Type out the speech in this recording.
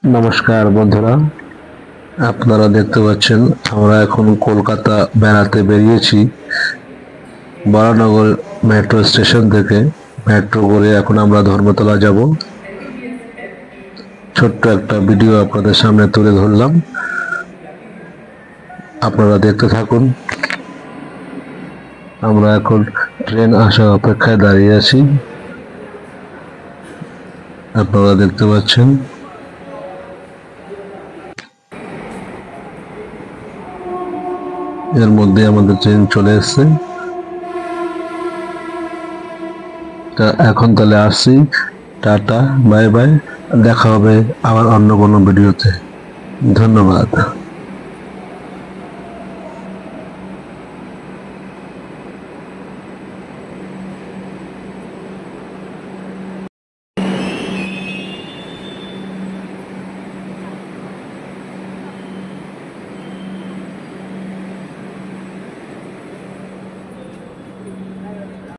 নমস্কার বন্ধুরা, আপনারা দেখতে পাচ্ছেন আমরা এখন কলকাতা বেড়াতে বেরিয়েছি। বরানগর মেট্রো স্টেশন থেকে মেট্রো করে এখন আমরা ধর্মতলা যাব। ছোট্ট একটা ভিডিও আপনাদের সামনে তুলে ধরলাম, আপনারা দেখতে থাকুন। আমরা এখন ট্রেন আসার অপেক্ষায় দাঁড়িয়ে আছি, আপনারা দেখতে পাচ্ছেন। এর মধ্যে আমাদের ট্রেন চলে এসেছে। এখন তাহলে আসছি, টাটা, বাই বাই, দেখা হবে আবার অন্য কোনো ভিডিওতে। ধন্যবাদ।